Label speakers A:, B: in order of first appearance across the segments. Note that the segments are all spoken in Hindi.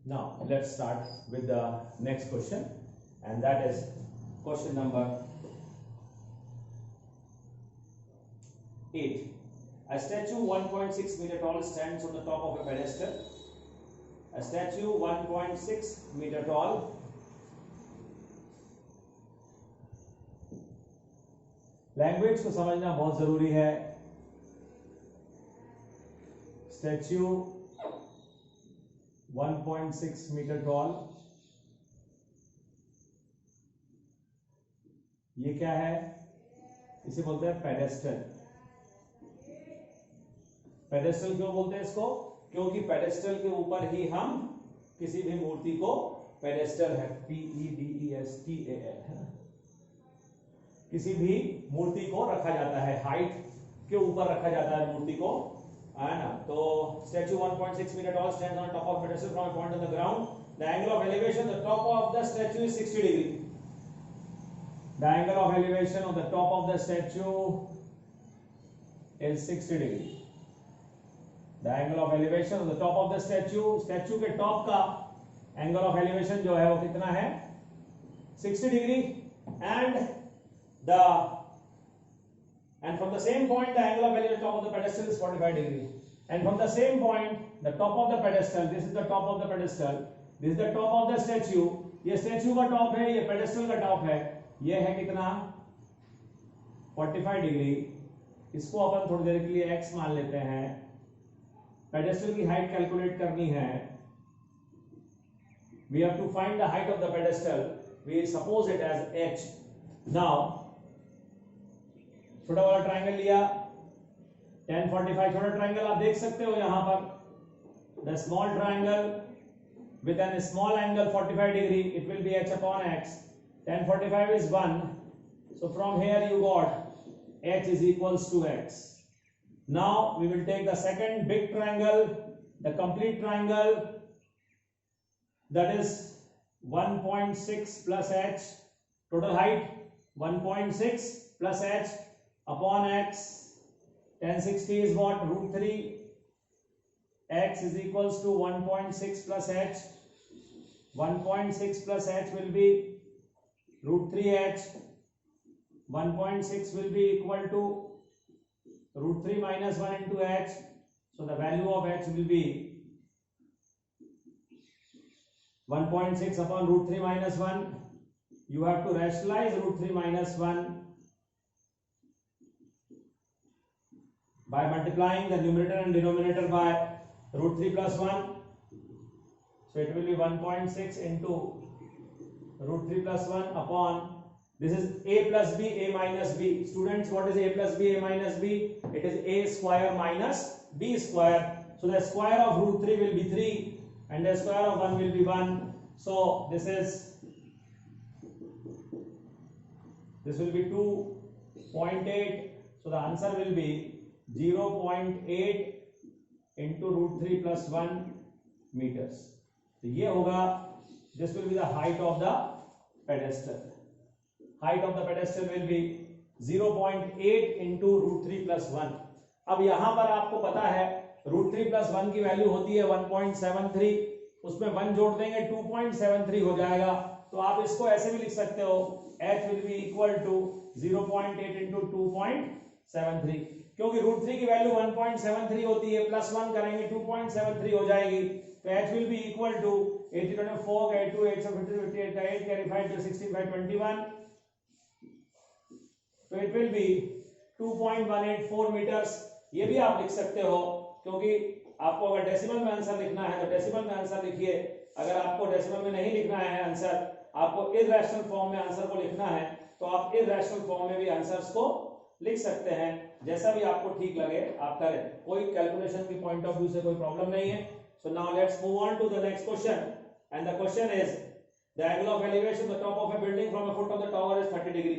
A: Now let's start with the next question, and that is question number 8. A statue 1.6 meter tall stands on the top of a pedestal. A statue 1.6 meter tall language को समझना बहुत जरूरी है. स्टैच्यू 1.6 मीटर टॉल, ये क्या है? इसे बोलते हैं पेडेस्टल. पेडेस्टल क्यों बोलते हैं इसको? क्योंकि पेडेस्टल के ऊपर ही हम किसी भी मूर्ति को, पेडेस्टल है PEDESTAL है ना, किसी भी मूर्ति को रखा जाता है, हाइट के ऊपर रखा जाता है मूर्ति को, है ना. तो statue 1.6 metre tall stands on top of pedestal from a point on the ground. The angle of elevation the top of the statue is 60 degree. The angle of elevation of the top of the statue is 60 degree. The angle of elevation of the top of the statue के टॉप का angle of elevation जो है वो कितना है? 60 degree. And from the same point the angle of elevation top of the pedestal is 45 degree. And from the same point the top of the pedestal, this is the top of the pedestal, this is the top of the statue. ये statue का top है, ये pedestal का top है, ये है कितना? 45 डिग्री. इसको अपन थोड़ी देर के लिए x मान लेते हैं. pedestal की हाइट कैलकुलेट करनी है. We have to find the height of the pedestal. We suppose it as h. Now छोटा वाला ट्रायंगल लिया, tan 45. छोटा ट्रायंगल आप देख सकते हो यहां पर, the small triangle with a small angle 45 degree, it will be h upon x. tan 45 is 1, so from here you got h is equals to x. Now we will take the second big triangle, the complete triangle, that is 1.6 plus h, total height 1.6 plus h upon x. tan 60 is what? Root 3. X is equals to 1.6 plus h. 1.6 plus h will be root 3h. 1.6 will be equal to root 3 minus 1 into h. So the value of h will be 1.6 upon root 3 minus 1. You have to rationalize root 3 minus 1 by multiplying the numerator and denominator by root 3 plus 1. So it will be 1.6 into root 3 plus 1 upon, this is a plus b, a minus b. Students, what is a plus b, a minus b? It is a square minus b square. So the square of root 3 will be 3 and the square of 1 will be 1. So this will be 2.8. So the answer will be 0.8 into root 3 plus 1 meters. तो ये होगा, this will be the height of the pedestal. Height of the pedestal will be 0.8 into root 3 plus 1. अब यहां पर आपको पता है root 3 plus 1 की वैल्यू होती है 1.73, उसमें 1 जोड़ देंगे 2.73 हो जाएगा. तो आप इसको ऐसे भी लिख सकते हो, h will be equal to 0.8 into 2.73. क्योंकि रूट 3 की वैल्यू 1.73 होती है, प्लस 1 करेंगे 2.73 हो जाएगी. तो h will be equal to 4 8 2 8 so 58 का 8 carry 5 to 16 by 21. तो it will be 2.184 meters. ये भी आप लिख सकते हो, क्योंकि आपको अगर डेसिमल में आंसर लिखना है तो डेसिमल में आंसर लिखिए. अगर आपको डेसिमल में नहीं लिखना है आंसर, आपको इररेशनल फॉर्म में आंसर को लिखना है, तो आप इररेशनल फॉर्म में भी आंसर्स को लिख सकते हैं. जैसा भी आपको ठीक लगे आप करें, कोई कैलकुलेशन की पॉइंट ऑफ व्यू से कोई प्रॉब्लम नहीं है. So now let's move on to the next question, and the question is the angle of elevation the top of a building from the foot of the tower is 30 degree.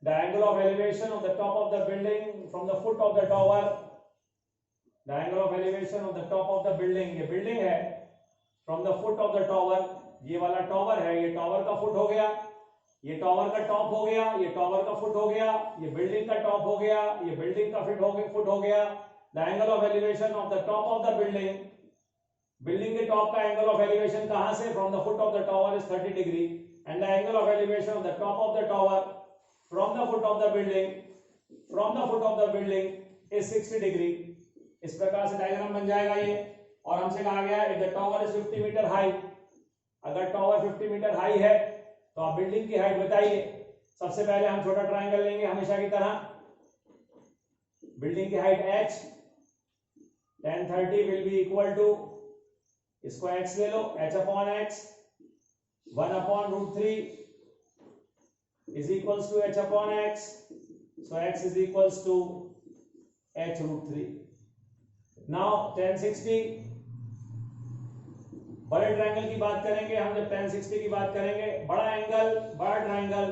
A: The angle of elevation of the top of the building from the foot of the tower, the angle of elevation of the top of the building, ये बिल्डिंग है, from the foot of the tower, ये वाला टावर है, ये टावर का फुट हो गया, ये टावर का टॉप हो गया, ये टावर का फुट हो गया, ये बिल्डिंग का टॉप हो गया, ये बिल्डिंग का फुट हो गया. The angle of elevation of the top of the building building के टॉप का एंगल ऑफ एलिवेशन कहां से, from the foot of the tower is 30 degree and the angle of elevation of the top of the tower from the foot of the building is 60 degree. इस प्रकार से डायग्राम बन जाएगा ये। और हमसे कहा गया if the tower is 50 metre high, अगर टावर 50 मीटर हाई है तो आप बिल्डिंग की हाइट बताइए। सबसे पहले हम छोटा ट्रायंगल लेंगे हमेशा की तरह। बिल्डिंग की height h, tan 30 will be equal to, इसको x ले लो, h upon x 1 upon √3 is equals to h upon x, so x is equals to h √3। now tan 60, बड़े ट्रायंगल की बात करेंगे हम। जब tan 60 की बात करेंगे, बड़ा एंगल बड़ा ट्रायंगल,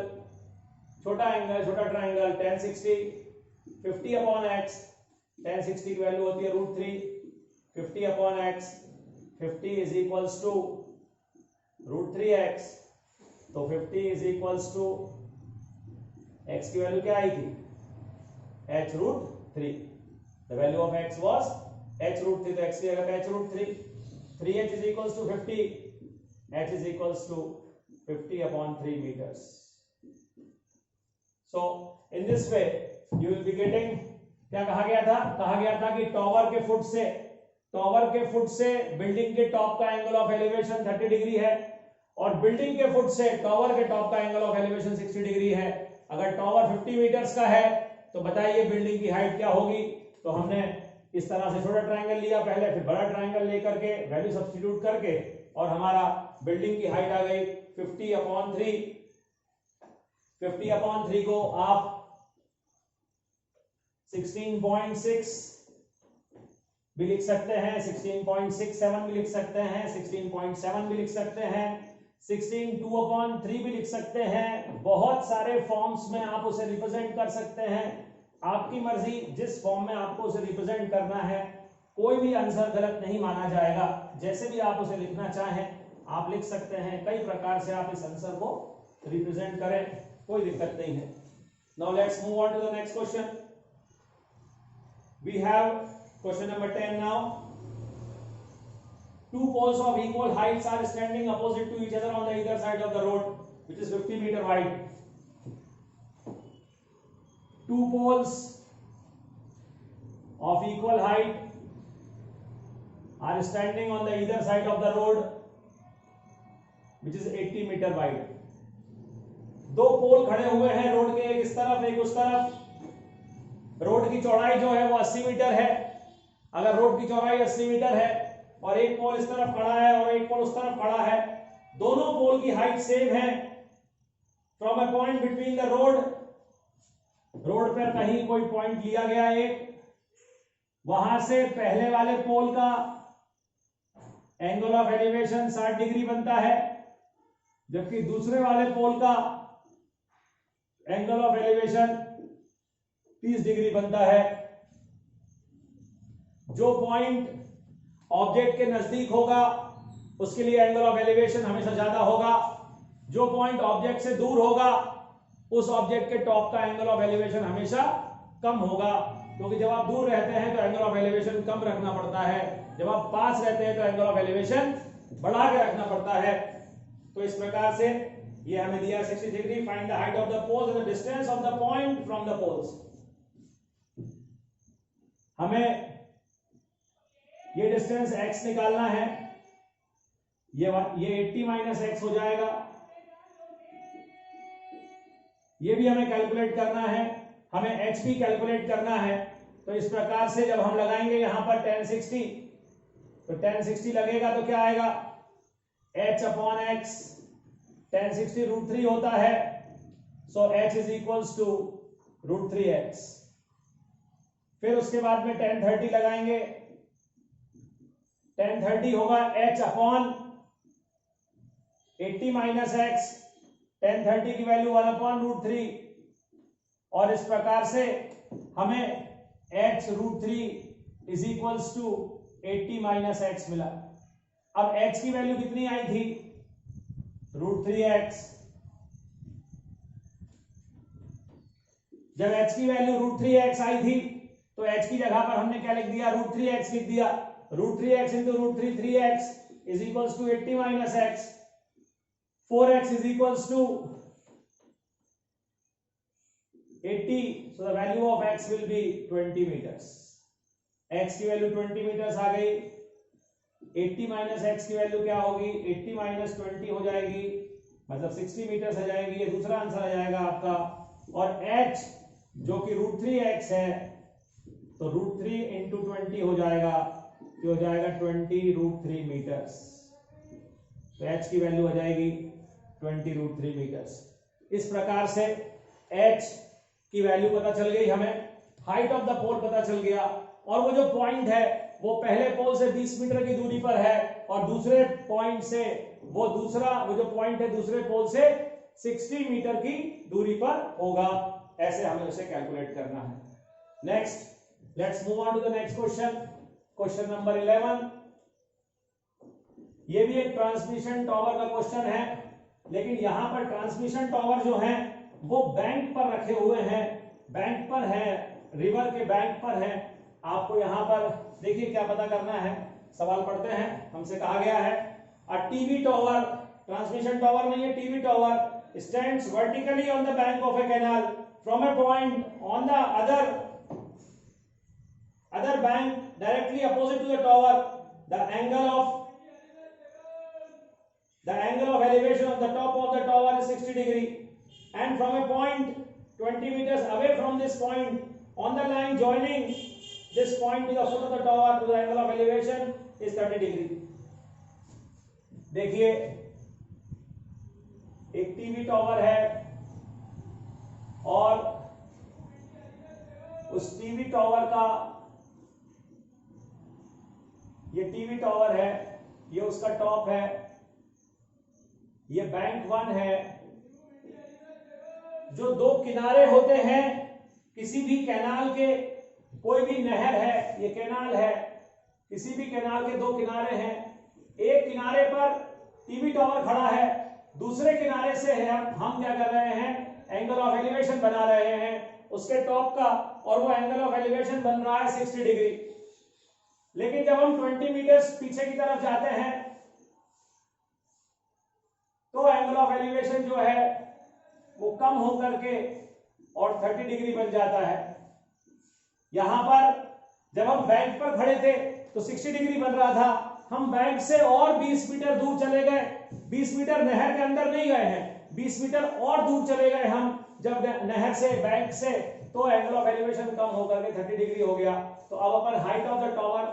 A: छोटा एंगल छोटा triangle, tan 60 50 upon x, tan 60 की वैल्यू होती है √3, 50 upon x, 50 is equals to √3x, तो 50 is equals to x की वैल्यू क्या आई थी, h √3। the value of x was h √3, तो x की जगह पे h √3, 3h is equals to 50, h is equals to 50 upon 3 meters। so in this way you will be getting, क्या कहा गया था कि टावर के फुट से बिल्डिंग के टॉप का एंगल ऑफ एलिवेशन 30 डिग्री है और बिल्डिंग के फुट से टावर के टॉप का एंगल ऑफ एलिवेशन 60 डिग्री है। अगर टावर 50 मीटर्स का है तो बताइए बिल्डिंग की हाइट क्या होगी। तो हमने इस तरह से छोटा ट्रायंगल लिया पहले, फिर बड़ा ट्रायंगल लेकर के वैल्यू सब्स्टिट्यूट करके और हमारा बिल्डिंग की हाइट आ गई 50 अपॉन 3। 50 अपॉन 3 को आप 16.6 भी लिख सकते हैं, 16.67 भी लिख सकते हैं, 16.7 भी लिख सकते हैं, 16/2/3 भी लिख सकते हैं। बहुत सारे फॉर्म्स में आप उसे रिप्रेजेंट कर सकते हैं, आपकी मर्जी जिस फॉर्म में आपको उसे रिप्रेजेंट करना है। कोई भी आंसर गलत नहीं माना जाएगा, जैसे भी आप उसे लिखना चाहें आप लिख सकते हैं। कई प्रकार से आप इस आंसर को रिप्रेजेंट करें, कोई दिक्कत नहीं है। Now let's move on to the next question. We have question number 10 now. Two poles of equal heights are standing opposite to each other on the either side of the road which is 50 meter wide. Two poles of equal height are standing on the either side of the road which is 80 meter wide. दो पोल खड़े हुए हैं रोड के, एक इस तरफ एक उस तरफ। रोड की चौड़ाई जो है वो 80 मीटर है। अगर रोड की चौड़ाई 80 मीटर है और एक पोल इस तरफ खड़ा है और एक पोल उस तरफ खड़ा है, दोनों पोल की हाइट सेम है। From a point between the road पर कहीं कोई पॉइंट लिया गया एक, वहां से पहले वाले पोल का एंगल ऑफ एलिवेशन 60 डिग्री बनता है, जबकि दूसरे वाले पोल का एंगल ऑफ एलिवेशन 30 डिग्री बनता है। जो पॉइंट ऑब्जेक्ट के नजदीक होगा उसके लिए एंगल ऑफ एलिवेशन हमेशा ज्यादा होगा। जो पॉइंट ऑब्जेक्ट से दूर होगा उस ऑब्जेक्ट के टॉप का एंगल ऑफ एलिवेशन हमेशा कम होगा, क्योंकि जब आप दूर रहते हैं तो एंगल ऑफ एलिवेशन कम रखना पड़ता है, जब आप पास रहते हैं तो एंगल ऑफ एलिवेशन बढ़ा के रखना पड़ता है। तो इस प्रकार से ये हमें दिया 60 degree. Find the height of the poles and the distance of the point from the poles. हमें ये डिस्टेंस x निकालना है, ये 80 माइनस x हो जाएगा। ये भी हमें कैलकुलेट करना है, हमें h भी कैलकुलेट करना है। तो इस प्रकार से जब हम लगाएंगे यहां पर tan 60, तो tan 60 लगेगा तो क्या आएगा, h अपॉन x, tan 60 √3 होता है, so h is equals to √3x। फिर उसके बाद में tan 30 लगाएंगे, tan 30 होगा h upon 80 minus x, tan 30 की वैल्यू 1 अपॉन √3, और इस प्रकार से हमें h √3 is equals to 80 minus x मिला। अब h की वैल्यू कितनी आई थी, √3x। जब h की वैल्यू √3x आई थी तो h की जगह पर हमने क्या लिख दिया, √3x लिख दिया। Root 3x into root 3 3x is equals to 80 minus x, 4x is equals to 80, so the value of x will be 20 meters. x की वैल्यू 20 मीटर्स आ गई, 80 माइनस x की वैल्यू क्या होगी, 80 माइनस 20 हो जाएगी, मतलब 60 मीटर्स आ जाएगी, ये दूसरा आंसर आ जाएगा आपका। और h जो कि रूट 3x है, तो रूट 3 इंटू 20 हो जाएगा, ये हो जाएगा 20 रूट 3 मीटर्स, तो h की वैल्यू आ जाएगी 20 रूट 3 मीटर्स। इस प्रकार से h की वैल्यू पता चल गई हमें, हाइट ऑफ द पोल पता चल गया, और वो जो पॉइंट है वो पहले पोल से 20 मीटर की दूरी पर है, और दूसरे पॉइंट से वो जो पॉइंट है दूसरे पोल से 60 मीटर की दूरी पर होगा। ऐसे हमें उसे कैलकुलेट करना है। Next, let's move on to the next question, question number 11। ये भी एक ट्रांसमिशन टावर का क्वेश्चन है, लेकिन यहां पर ट्रांसमिशन टावर जो है वो बैंक पर रखे हुए हैं, बैंक पर है, रिवर के बैंक पर है। आपको यहां पर देखिए क्या पता करना है, सवाल पढ़ते हैं। हमसे कहा गया है a TV tower, transmission tower नहीं है, TV tower stands vertically on the bank of a canal from a point on the other bank directly opposite to the tower, the angle of elevation of the top of the tower is 60 degree, and from a point 20 meters away from this point on the line joining this point to the foot of the tower to the angle of elevation is 30 degree। देखिए एक टीवी टावर है, और उस टीवी टावर का, ये टीवी टावर है, ये उसका टॉप है, ये बैंक 1 है। जो दो किनारे होते हैं किसी भी कैनाल के, कोई भी नहर है, ये कैनाल है, किसी भी कैनाल के दो किनारे हैं, एक किनारे पर टीवी टावर खड़ा है, दूसरे किनारे से है हम क्या कर रहे हैं, एंगल ऑफ एलिवेशन बना रहे हैं उसके टॉप का, और वो एंगल ऑफ एलिवेशन बन रहा है 60 डिग्री। लेकिन जब हम 20 मीटर्स पीछे की तरफ जाते हैं तो एंगल ऑफ एलिवेशन जो है वो कम होकर के और 30 डिग्री बन जाता है। यहां पर जब हम बैंक पर खड़े थे तो 60 डिग्री बन रहा था, हम बैंक से और 20 मीटर दूर चले गए, 20 मीटर नहर के अंदर नहीं गए हैं, 20 मीटर और दूर चले गए हम जब नहर से, बैंक से, तो एंगल ऑफ एलिवेशन कम होकर के 30 डिग्री हो गया। तो अब अपन height of the tower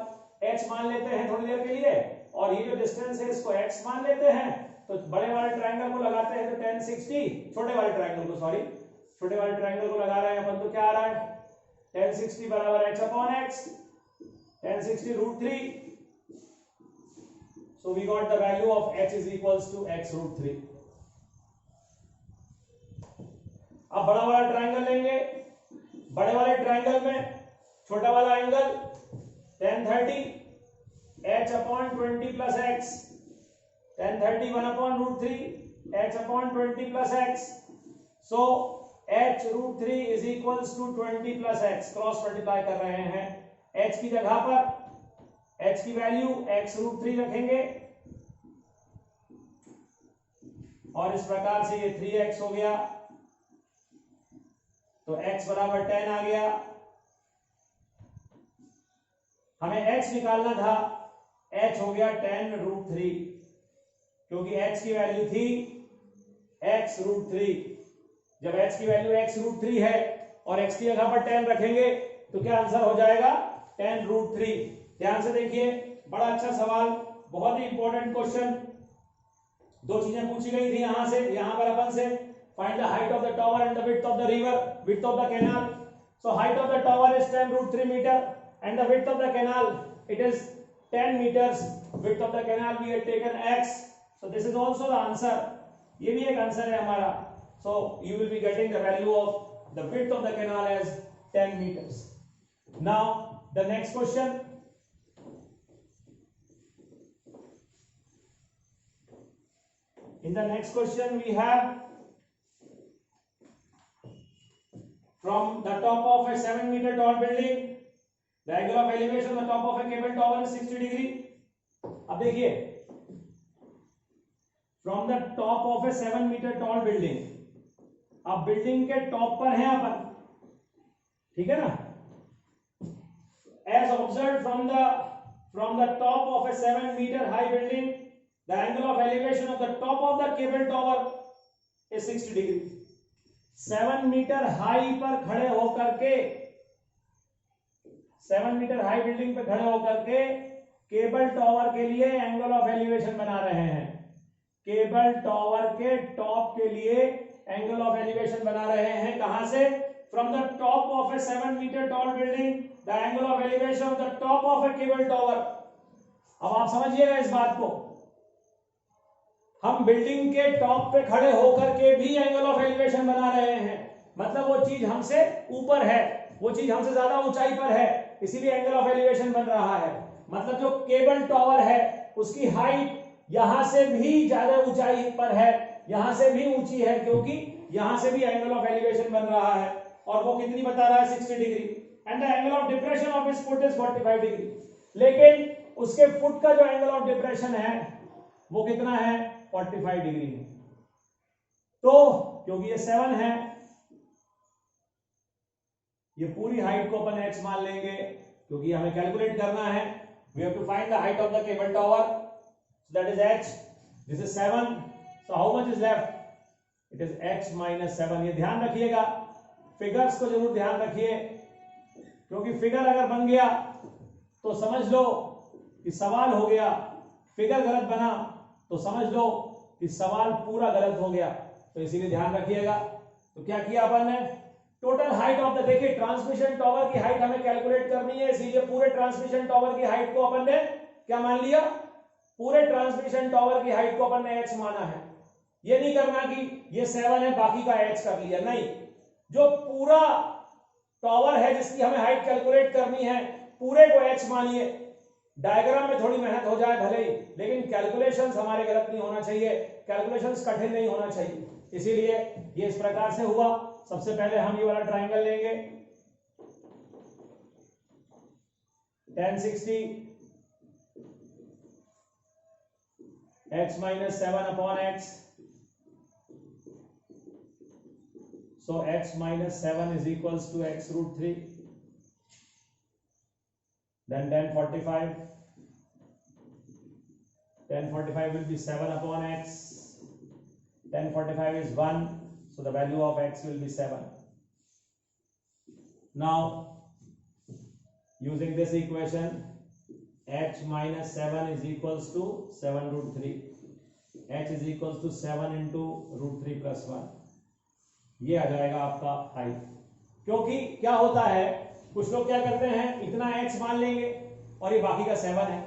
A: h मान लेते हैं थोड़ी देर के लिए, और ये जो डिस्टेंस है इसको x मान लेते हैं। तो बड़े वाले ट्रायंगल को लगाते हैं तो 10 60, छोटे वाले ट्रायंगल को लगा रहे हैं अपन, तो क्या आ रहा है, 10 60 बराबर h upon x, 10 60 root 3, so we got the value of h is equals to x root 3। अब बड़ा वाला ट्रायंगल लेंगे, बड़े वाले ट्रायंगल में छोटा वाला angle tan 30 h upon 20 plus x, tan 30 1 upon root 3 h upon 20 plus x, so h root 3 is equals to 20 plus x, cross multiply कर रहे हैं, h की जगह पर h की वैल्यू x root 3 रखेंगे, और इस प्रकार से ये 3x हो गया, तो x बराबर 10 आ गया। हमें h निकालना था, h हो गया 10 रूट 3, क्योंकि h की वैल्यू थी x रूट 3। जब h की वैल्यू x रूट 3 है और x की जगह पर 10 रखेंगे तो क्या आंसर हो जाएगा, 10 रूट 3। ध्यान से देखिए, बड़ा अच्छा सवाल, बहुत ही इंपॉर्टेंट क्वेश्चन। दो चीजें पूछी गई थी यहां से, यहां पर अपन से find the height of the tower and the width of the river, width of the canal. So height of the tower is 10 root 3 meter and the width of the canal it is 10 meters, width of the canal we had taken x, so this is also the answer, ये भी एक आंसर है हमारा। so you will be getting the value of the width of the canal as 10 meters। now the next question, in the next question we have from the top of a 7 meter tall building the angle of elevation on the top of a cable tower is 60 degree. अब देखिए, from the top of a 7 meter tall building, अब बिल्डिंग के टॉप पर हैं अपन, ठीक है ना, as observed from the top of a 7 meter high building, the angle of elevation of the top of the cable tower is 60 degree। 7 metre high पर खड़े होकर के, 7 मीटर हाई बिल्डिंग पर खड़े होकर के केबल टॉवर के लिए एंगल ऑफ एलिवेशन बना रहे हैं। केबल टॉवर के टॉप के लिए एंगल ऑफ एलिवेशन बना रहे हैं, कहां से? From the top of a 7 meter tall building, the angle of elevation of the top of a cable tower. अब आप समझिएगा इस बात को, हम बिल्डिंग के टॉप पे खड़े होकर के भी एंगल ऑफ एलिवेशन बना रहे हैं, मतलब वो चीज हमसे ऊपर है, वो चीज हमसे ज्यादा ऊंचाई पर है, इसीलिए एंगल ऑफ एलिवेशन बन रहा है। मतलब जो केबल टॉवर है उसकी हाइट यहां से भी ज्यादा ऊंचाई पर है, यहां से भी ऊंची है, क्योंकि यहां से भी एंगल ऑफ एलिवेशन बन रहा है, और वो कितनी बता रहा है? 60 degree. And the angle of depression of his foot is 45 degree. लेकिन उसके फुट का जो एंगल ऑफ डिप्रेशन है वो कितना है? 45 डिग्री है। तो क्योंकि ये 7 है, ये पूरी हाइट को अपन x मान लेंगे, क्योंकि हमें कैलकुलेट करना है, we have to find the height of the cable tower, so that is h, this is 7, so how much is left? It is x minus 7। ये ध्यान रखिएगा, फिगर्स को जरूर ध्यान रखिए, क्योंकि फिगर अगर बन गया तो समझ लो कि सवाल हो गया, फिगर गलत बना तो समझ लो कि सवाल पूरा गलत हो गया, तो इसीलिए ध्यान रखिएगा। तो क्या किया अपन ने? टोटल हाइट ऑफ द, देखिए ट्रांसमिशन टॉवर की हाइट हमें कैलकुलेट करनी है, इसीलिए पूरे ट्रांसमिशन टॉवर की हाइट को अपन ने क्या मान लिया? पूरे ट्रांसमिशन टॉवर की हाइट को अपन ने h माना है। ये नहीं करना कि ये 7 है बाकी का h कर लिया, नहीं, जो पूरा टॉवर है जिसकी हमें हाइट कैलकुलेट करनी है, पूरे को h मानिए। डायग्राम में थोड़ी मेहनत हो जाए भले ही, लेकिन कैलकुलेशंस हमारे गलत नहीं होना चाहिए, कैलकुलेशंस कठिन नहीं होना चाहिए, इसीलिए ये इस प्रकार से हुआ। सबसे पहले हम ये वाला ट्राइंगल लेंगे, 1060 x minus 7 upon x, so x minus 7 is equals to x root 3, then 1045 will be 7 upon x, 1045 is 1, so the value of x will be 7. Now using this equation, h minus 7 is equals to 7 root 3, h is equals to 7 into root 3 plus 1, ये आ जाएगा आपका हाइट। क्योंकि क्या होता है, कुछ लोग क्या करते हैं, इतना h मान लेंगे और ये बाकी का 7 है,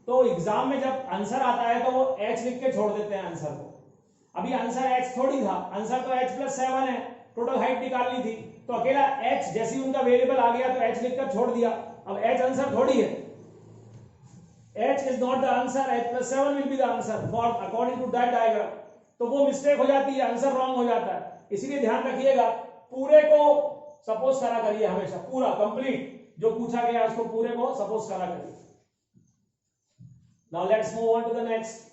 A: तो एग्जाम में जब आंसर आता है तो वो h लिख के छोड़ देते हैं आंसर को। अभी आंसर h थोड़ी था, आंसर तो h plus 7 है, टोटल हाइट निकालनी थी, तो अकेला h जैसे ही उनका वेरिएबल आ गया तो h लिखकर छोड़ दिया। अब h आंसर थोड़ी है, h is not the answer, h plus 7 will be the answer for according to that diagram। तो वो मिस्टेक हो जाती है, आंसर रॉन्ग हो जाता है, इसीलिए ध्यान रखिएगा, पूरे को सपोज करा करिए हमेशा, पूरा कंप्लीट जो पूछा गया उसको पूरे को सपोज करा करिए। Now let's move on to the next.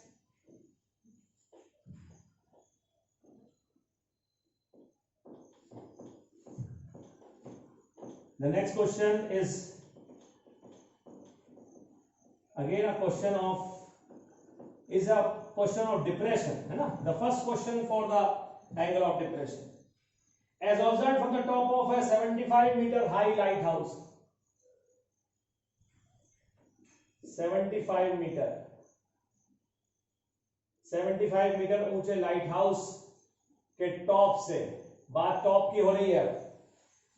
A: The next question is again a question of depression, है ना? The first question for the angle of depression, as observed from the top of a 75-meter high lighthouse, 75 metre ऊंचे लाइट हाउस के टॉप से, बात टॉप की हो रही है,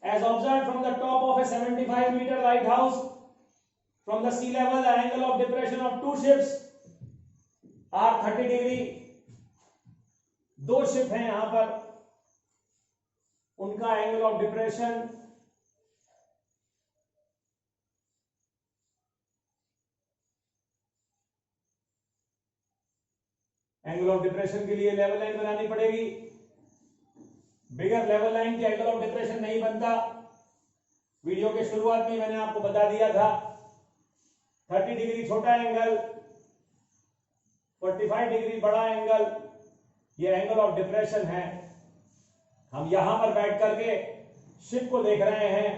A: as observed from the top of a 75-meter lighthouse, from the sea level the angle of depression of two ships are 30 degree। दो शिप हैं यहां पर, उनका एंगल ऑफ डिप्रेशन के लिए लेवल लाइन बनानी पड़ेगी, बिगर लेवल लाइन के एंगल ऑफ डिप्रेशन नहीं बनता, वीडियो के शुरुआत में मैंने आपको बता दिया था 30 डिग्री छोटा एंगल, 45 डिग्री बड़ा एंगल, ये एंगल ऑफ डिप्रेशन है। हम यहां पर बैठ करके शिप को देख रहे हैं।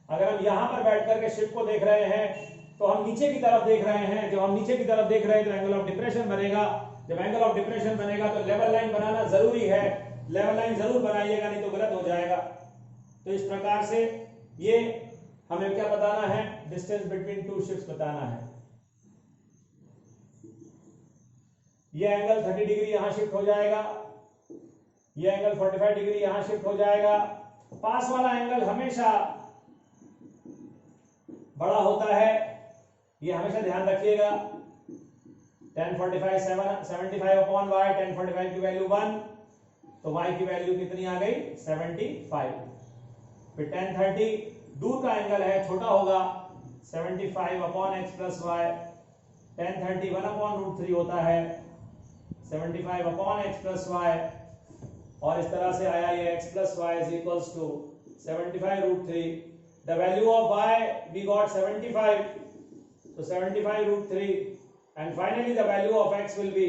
A: अगर हम यहां पर बैठ करके शिप को देख रहे हैं तो हम नीचे की तरफ देख रहे हैं। जब हम नीचे की तरफ देख रहे हैं तो एंगल ऑफ डिप्रेशन बनेगा। जब एंगल ऑफ डिप्रेशन बनेगा तो लेवल लाइन बनाना जरूरी है। लेवल लाइन जरूर बनाइएगा, नहीं तो गलत हो जाएगा। तो इस प्रकार से ये हमें क्या बताना है, डिस्टेंस बिटवीन टू शिप्स बताना है। ये एंगल 30 डिग्री यहां शिफ्ट हो जाएगा, ये एंगल 45 डिग्री यहां शिफ्ट हो जाएगा। पास वाला एंगल हमेशा बड़ा होता है, ये हमेशा ध्यान रखिएगा। tan 45 75 अपॉन y, tan 45 की वैल्यू 1, तो y की वैल्यू कितनी आ गई 75। फिर tan 30 दूर का एंगल है, छोटा होगा 75 upon x plus y. tan 30 1 upon √3 होता है 75 अपॉन x प्लस वाई, और इस तरह से आया ये x plus y is equals to 75 √3। The value of y we got 75, so 75 √3, and finally the value of x will be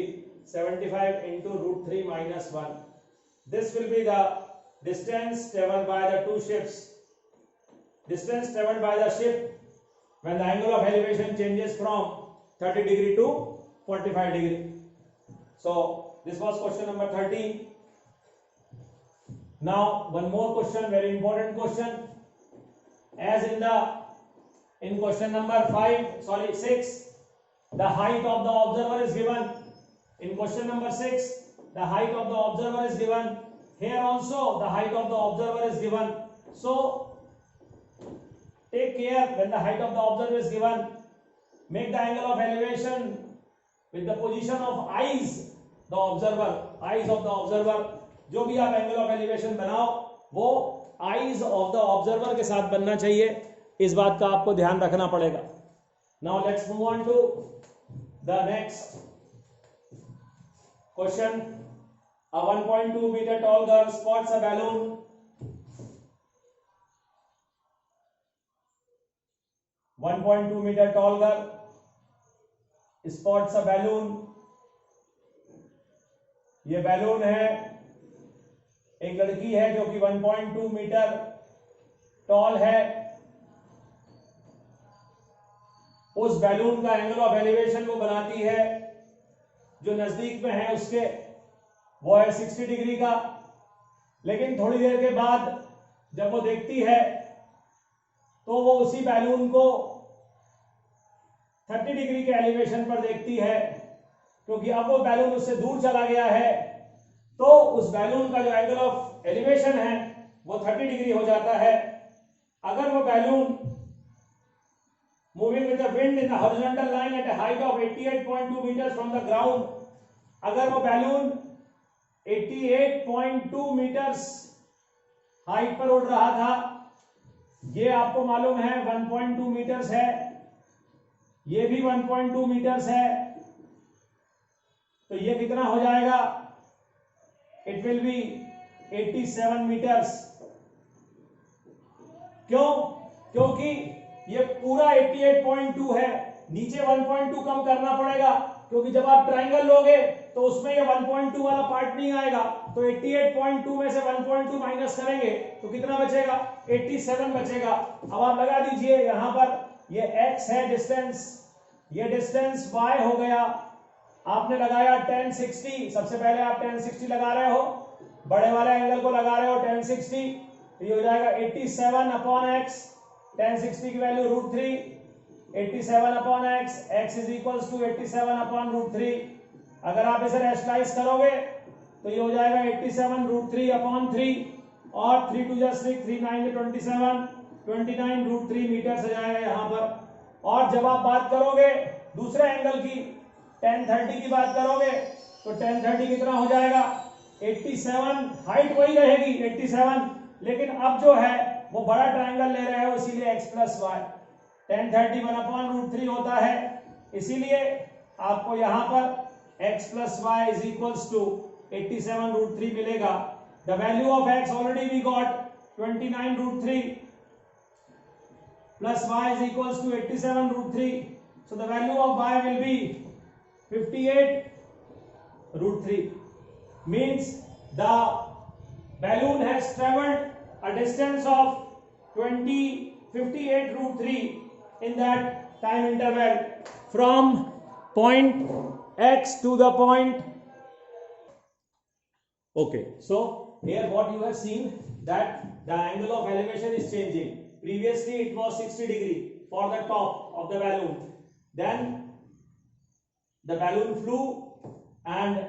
A: 75 into √3 minus 1. This will be the distance traveled by the two ships. Distance traveled by the ship when the angle of elevation changes from 30 degree to 45 degree. So this was question number 13. Now one more question, very important question. As in question number 6, the height of the observer is given. In question number 6, the height of the observer is given. Here also the height of the observer is given. So take care when the height of the observer is given. Make the angle of elevation with the position of eyes, the observer, eyes of the observer. जो भी आप एंगल ऑफ एलिवेशन बनाओ वो आईज ऑफ द ऑब्जर्वर के साथ बनना चाहिए। इस बात का आपको ध्यान रखना पड़ेगा। Now let's move on to the next question. A 1.2 meter tall girl spots a balloon. meter tall girl spots a balloon. ये बैलून है, एक लड़की है जो कि 1.2 मीटर टॉल है। उस बैलून का एंगल ऑफ एलिवेशन वो बनाती है जो नजदीक में है उसके, वो है 60 डिग्री का। लेकिन थोड़ी देर के बाद जब वो देखती है तो वो उसी बैलून को 30 डिग्री के एलिवेशन पर देखती है, क्योंकि अब वो बैलून उससे दूर चला गया है। तो उस बैलून का जो एंगल ऑफ एलिवेशन है वो 30 डिग्री हो जाता है। अगर वो balloon moving with the wind in the horizontal line at a height of 88.2 meters from the ground, अगर वो बैलून 88.2 मीटर्स हाइट पर उड़ रहा था, ये आपको मालूम है 1.2 मीटर्स है, ये भी 1.2 मीटर्स है, तो ये कितना हो जाएगा, इट विल बी 87 मीटर्स। क्यों? क्योंकि ये पूरा 88.2 है, नीचे 1.2 कम करना पड़ेगा, क्योंकि जब आप ट्राइंगल लोगे तो उसमें ये 1.2 वाला पार्ट नहीं आएगा। तो 88.2 में से 1.2 माइनस करेंगे तो कितना बचेगा, 87 बचेगा। अब आप लगा दीजिए यहां पर, ये x है डिस्टेंस, ये डिस्टेंस y हो गया। आपने लगाया tan 60, सबसे पहले आप tan 60 लगा रहे हो, बड़े वाले एंगल को लगा रहे हो tan 60, तो ये हो जाएगा 87 अपॉन x, tan 60 की value √3, 87 upon x, x is equals to 87 upon √3। अगर आप इसे रैशनलाइज करोगे तो ये हो जाएगा 87 √3 अपॉन 3, और 3 2 6 3 9 27, 29 √3 मीटर से जाएगा यहां पर। और जब आप बात करोगे दूसरे एंगल की, tan 30 की बात करोगे तो tan 30 कितना हो जाएगा, 87, हाइट वही रहेगी 87, लेकिन अब जो है वो बड़ा ट्रायंगल ले रहे हो, इसीलिए x प्लस वाई। tan 30 1/√3 होता है, इसीलिए आपको यहां पर x plus y is equals to 87 √3 मिलेगा। The value of x already we got 29 √3, plus y is equals to 87 root 3. So the value of y will be 58 root 3. Means the balloon has traveled a distance of 58 root 3 in that time interval from point x to the point. Okay, so here what you have seen that the angle of elevation is changing. Previously it was 60 degree for the top of the balloon. Then the balloon flew and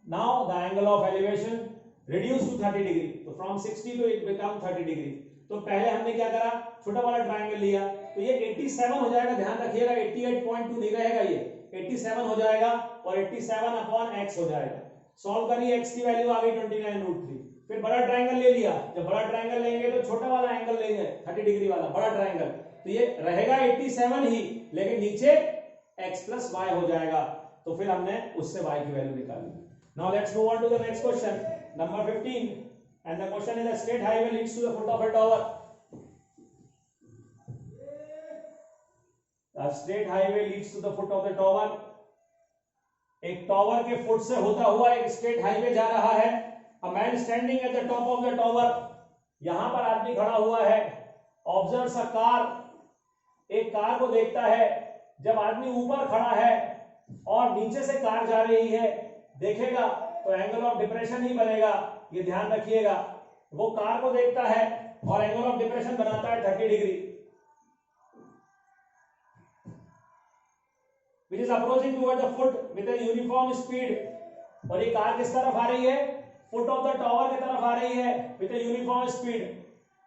A: now the angle of elevation reduced to 30 degree. So from 60 to it become 30 degree. तो पहले हमने क्या करा, छोटा वाला ट्रायंगल लिया, तो ये 87 हो जाएगा, ध्यान रखिएगा 88.2 नहीं रहेगा, ये 87 हो जाएगा और 87 अपॉन x हो जाएगा. सॉल्व करिए, x की वैल्यू आ गई 29 रूट 3. फिर बड़ा ट्रायंगल ले लिया, जब बड़ा ट्रायंगल लेंगे तो छोटा वाला एंगल लेंगे 30 डिग्री वाला बड़ा ट्रायंगल, तो ये रहेगा 87 ही, लेकिन नीचे x प्लस y हो जाएगा. तो फिर हमने उससे y की वैल्यू निकाली. Now let's move on to the next question, number 15, and the question is: a straight highway leads to the foot of a tower. A straight highway leads to the foot of the tower. एक टॉवर के फुट से होता हुआ एक स्ट्रेट हाईवे जा रहा है. A man standing at the top of the tower. यहां पर आदमी खड़ा हुआ है. Observes a car. एक कार को देखता है. जब आदमी ऊपर खड़ा है और नीचे से कार जा रही है, देखेगा तो एंगल ऑफ डिप्रेशन ही बनेगा. ये ध्यान रखिएगा. वो कार को देखता है और एंगल ऑफ डिप्रेशन बनाता है 30 degree, which is approaching toward the foot with a uniform speed. और ये कार किस तरफ आ रही है? फुट ऑफ द टॉवर की तरफ आ रही है with a uniform speed.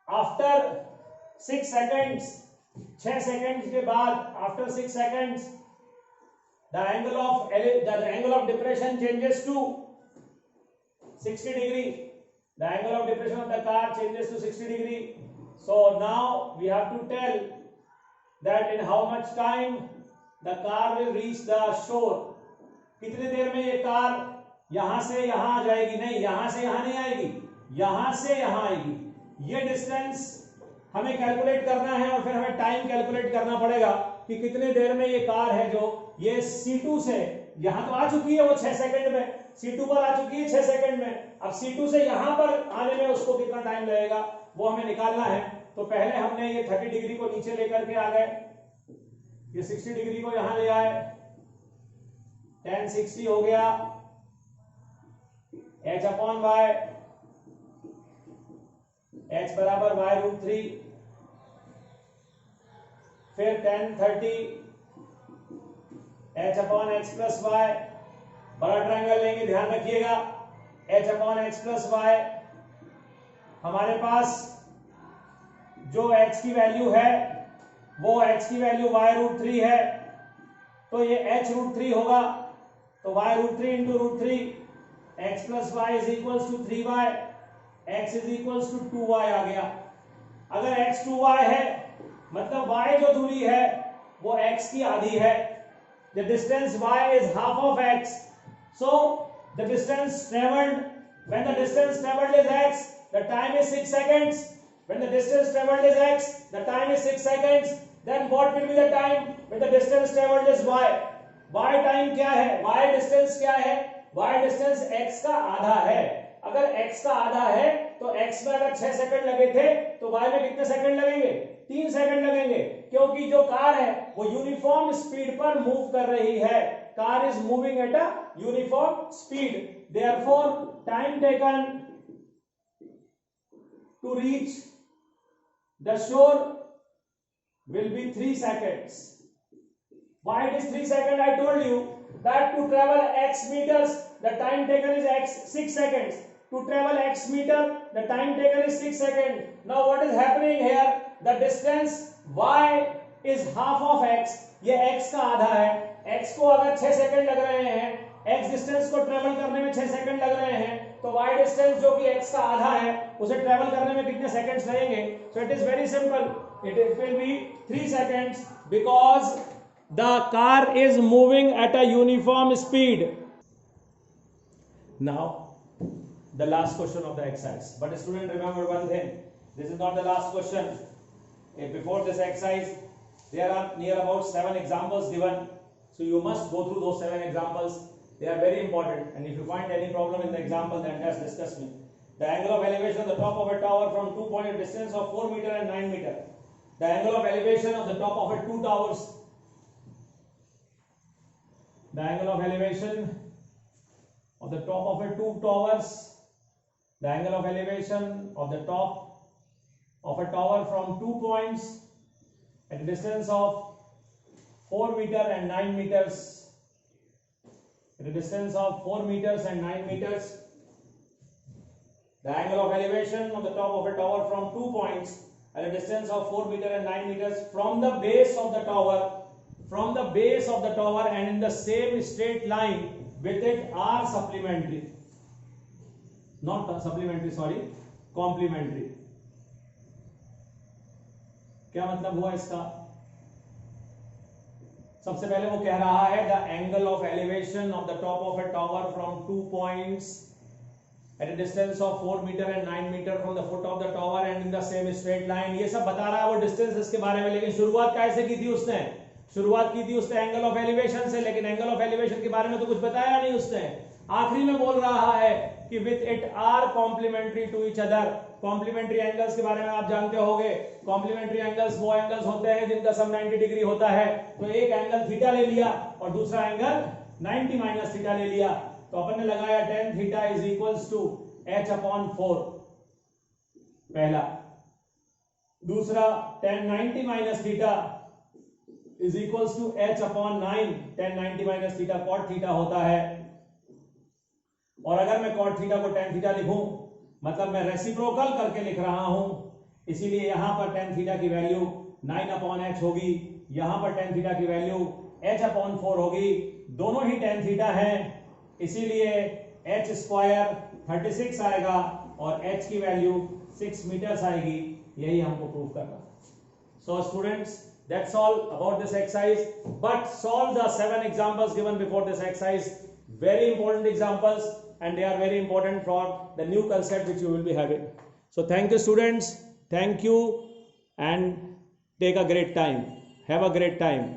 A: After 6 seconds, 6 second के बाद, after 6 seconds, the angle of depression changes to 60 degree. The angle of depression of the car changes to 60 degree. So now we have to tell that in how much time the car will reach the shore. कितनी देर में ये कार यहां से यहां आ जाएगी? नहीं, यहां से यहां नहीं आएगी, यहां से यहां आएगी. ये डिस्टेंस हमें कैलकुलेट करना है और फिर हमें टाइम कैलकुलेट करना पड़ेगा कि कितने देर में ये कार है जो ये C2 से यहां तो आ चुकी है, वो 6 सेकंड में C2 पर आ चुकी है 6 सेकंड में. अब C2 से यहां पर आने में उसको कितना टाइम लगेगा वो हमें निकालना है. तो पहले हमने ये 30 डिग्री को नीचे लेकर के आ गए, ये 60 डिग्री को यहां ले आए, tan 60 हो गया h अपॉन y, h बराबर y रूट 3. फिर tan 30 h upon x plus y. बड़ा ट्रायंगल लेंगे, ध्यान रखिएगा, h upon x plus y. हमारे पास जो h की वैल्यू है वो h की वैल्यू y रूट 3 है, तो ये h रूट 3 होगा. तो y root 3 into root 3, x plus y is equals to 3y, x is equals to 2y आ गया. अगर x 2y है मतलब y जो दूरी है वो x की आधी है. The distance y is half of x. So the distance traveled, when the distance traveled is x, the time is 6 seconds. When the distance traveled is x, the time is 6 seconds. Then what will be the time when the distance traveled is y? Y time क्या है? Y डिस्टेंस क्या है? Y डिस्टेंस x का आधा है. अगर x का आधा है तो x में अगर 6 सेकंड लगे थे तो y में कितने सेकंड लगेंगे? 3 सेकंड लगेंगे, क्योंकि जो कार है वो यूनिफॉर्म स्पीड पर मूव कर रही है. Car is moving at a uniform speed. Therefore time taken to reach the shore will be 3 seconds. Why it is 3 seconds? I told you that to travel x meters, the time taken is x 6 seconds. To travel x meter, the time taken is 6 seconds. Now what is happening here? The distance y is half of x. ये x का आधा है. x को अगर 6 सेकंड लग रहे हैं, x डिस्टेंस को ट्रेवल करने में 6 सेकंड लग रहे हैं, तो y डिस्टेंस जो कि x का आधा है उसे ट्रेवल करने में कितने सेकंड्स लगेंगे? So it is very simple. It will be 3 seconds because the car is moving at a uniform speed. Now the last question of the exercise. But student, remember one thing, this is not the last question. before this exercise there are near about 7 examples given, so you must go through those 7 examples. They are very important, and if you find any problem in the example, then just discuss me. The angle of elevation of the top of a tower from 2 point a distance of 4 meter and 9 meter. The angle of elevation of the top of a 2 towers. The angle of elevation of the top of a 2 towers. The angle of elevation of the top of a tower from 2 points at a distance of 4 meter and 9 meters. At a distance of 4 meters and 9 meters. The angle of elevation of the top of a tower from 2 points at a distance of 4 meter and 9 meters from the base of the tower, and in the same straight line with it are supplementary, not supplementary, sorry, complementary. क्या मतलब हुआ इसका? सबसे पहले वो कह रहा है the angle of elevation of the top of A tower from 2 points at a distance of 4 meter and 9 meter from the foot of the tower and in the same straight line. ये सब बता रहा है वो डिस्टेंस इसके बारे में, लेकिन शुरुआत कैसे की थी उसने? शुरुआत की थी उसने एंगल ऑफ एलिवेशन से, लेकिन एंगल ऑफ एलिवेशन के बारे में तो कुछ बताया नहीं उसने. आखिरी में बोल रहा है कि with it are complementary to each other. Complementary angles के बारे में आप जानते होंगे. कॉम्प्लीमेंट्री एंगल्स वो एंगल्स होते हैं जिनका सम 90 डिग्री होता है. तो एक एंगल थीटा ले लिया और दूसरा एंगल 90 माइनस थीटा ले लिया. तो अपन ने लगाया tan theta is equals to h upon 4 पहला. दूसरा tan 90 minus theta is equals to h upon 9. tan 90 minus theta cot theta होता है. और अगर मैं cot थीटा को tan थीटा लिखूं, मतलब मैं रेसिप्रोकल करके लिख रहा हूं, इसीलिए यहां पर tan थीटा की वैल्यू 9 अपॉन h होगी, यहां पर tan थीटा की वैल्यू h अपॉन 4 होगी. दोनों ही tan थीटा हैं, इसीलिए h स्क्वायर 36 आएगा और h की वैल्यू 6 मीटर्स आएगी. यही हमको प्रूव करना. So students, that's all about this exercise. But solve the 7 examples given before this exercise. Very important examples, and they are very important for the new concept which you will be having. So thank you students. Thank you, and take a great time. Have a great time.